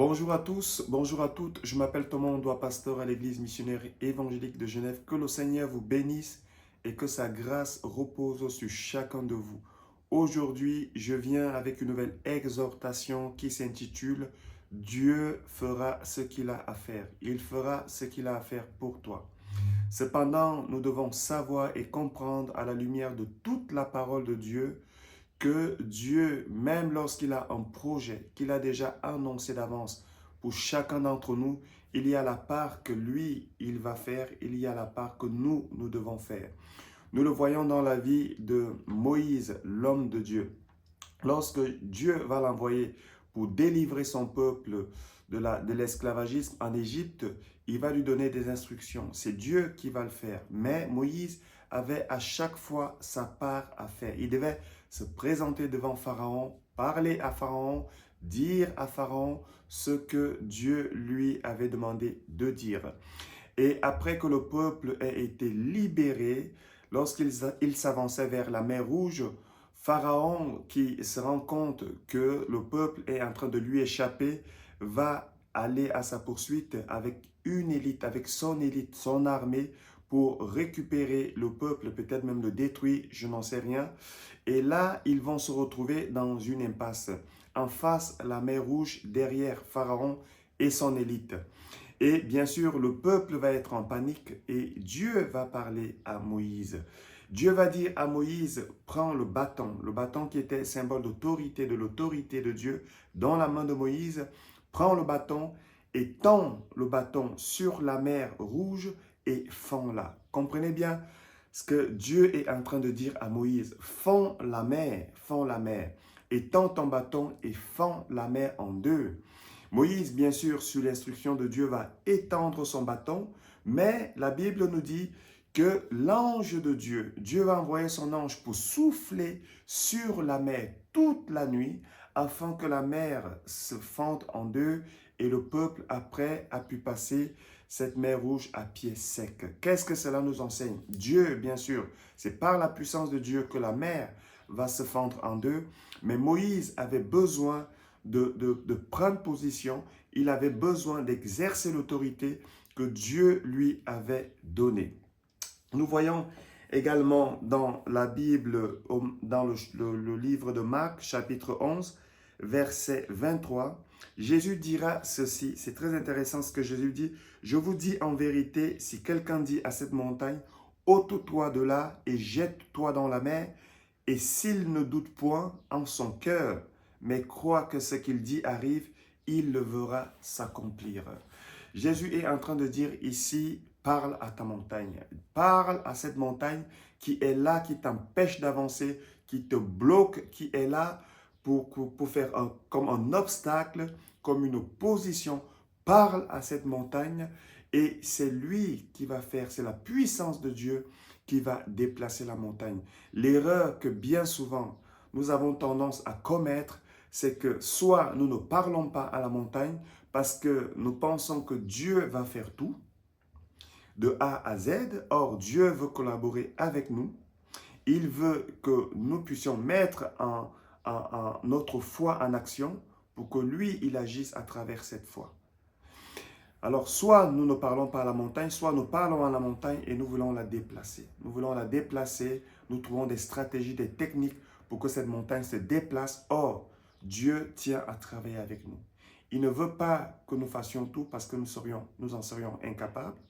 Bonjour à tous, bonjour à toutes. Je m'appelle Thomas Ondoa, pasteur à l'église missionnaire évangélique de Genève. Que le Seigneur vous bénisse et que sa grâce repose sur chacun de vous. Aujourd'hui, je viens avec une nouvelle exhortation qui s'intitule « Dieu fera ce qu'il a à faire ». Il fera ce qu'il a à faire pour toi. Cependant, nous devons savoir et comprendre à la lumière de toute la parole de Dieu que Dieu, même lorsqu'il a un projet qu'il a déjà annoncé d'avance pour chacun d'entre nous, il y a la part que lui, il va faire, il y a la part que nous devons faire. Nous le voyons dans la vie de Moïse, l'homme de Dieu. Lorsque Dieu va l'envoyer pour délivrer son peuple de l'esclavagisme en Égypte, il va lui donner des instructions. C'est Dieu qui va le faire. Mais Moïse avait à chaque fois sa part à faire. Il devait se présenter devant Pharaon, parler à Pharaon, dire à Pharaon ce que Dieu lui avait demandé de dire. Et après que le peuple ait été libéré, lorsqu'il s'avançait vers la mer Rouge, Pharaon, qui se rend compte que le peuple est en train de lui échapper, va aller à sa poursuite avec une élite, son armée, pour récupérer le peuple, peut-être même le détruire, je n'en sais rien. Et là, ils vont se retrouver dans une impasse. En face, la mer Rouge, derrière Pharaon et son élite. Et bien sûr, le peuple va être en panique et Dieu va parler à Moïse. Dieu va dire à Moïse, prends le bâton qui était symbole d'autorité, de l'autorité de Dieu, dans la main de Moïse. Prends le bâton et tends le bâton sur la mer Rouge et fends-la. Comprenez bien ce que Dieu est en train de dire à Moïse. Fends la mer, et tends ton bâton et fends la mer en deux. Moïse, bien sûr, sous l'instruction de Dieu, va étendre son bâton, mais la Bible nous dit que l'ange de Dieu, Dieu va envoyer son ange pour souffler sur la mer toute la nuit, afin que la mer se fende en deux et le peuple, après, a pu passer cette mer rouge à pied sec. Qu'est-ce que cela nous enseigne? Dieu, bien sûr, c'est par la puissance de Dieu que la mer va se fendre en deux, mais Moïse avait besoin de prendre position, il avait besoin d'exercer l'autorité que Dieu lui avait donnée. Nous voyons également dans la Bible, dans le livre de Marc, chapitre 11, verset 23, Jésus dira ceci, c'est très intéressant ce que Jésus dit, « Je vous dis en vérité, si quelqu'un dit à cette montagne, ôte-toi de là et jette-toi dans la mer, et s'il ne doute point en son cœur, mais croit que ce qu'il dit arrive, il le verra s'accomplir. » Jésus est en train de dire ici, parle à ta montagne. Parle à cette montagne qui est là, qui t'empêche d'avancer, qui te bloque, qui est là pour faire comme un obstacle, comme une opposition. Parle à cette montagne et c'est lui qui va faire, c'est la puissance de Dieu qui va déplacer la montagne. L'erreur que bien souvent nous avons tendance à commettre, c'est que soit nous ne parlons pas à la montagne parce que nous pensons que Dieu va faire tout, de A à Z. Or, Dieu veut collaborer avec nous. Il veut que nous puissions mettre notre foi en action pour que lui, il agisse à travers cette foi. Alors, soit nous ne parlons pas à la montagne, soit nous parlons à la montagne et nous voulons la déplacer. Nous voulons la déplacer, nous trouvons des stratégies, des techniques pour que cette montagne se déplace. Or, Dieu tient à travailler avec nous. Il ne veut pas que nous fassions tout parce que nous en serions incapables.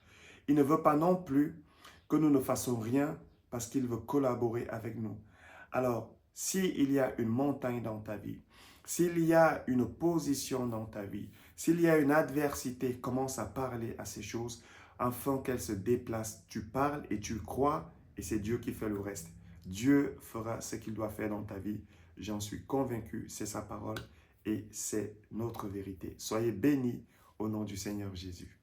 Il ne veut pas non plus que nous ne fassions rien parce qu'il veut collaborer avec nous. Alors, s'il y a une montagne dans ta vie, s'il y a une opposition dans ta vie, s'il y a une adversité, commence à parler à ces choses afin qu'elles se déplacent. Tu parles et tu crois et c'est Dieu qui fait le reste. Dieu fera ce qu'il doit faire dans ta vie. J'en suis convaincu, c'est sa parole et c'est notre vérité. Soyez bénis au nom du Seigneur Jésus.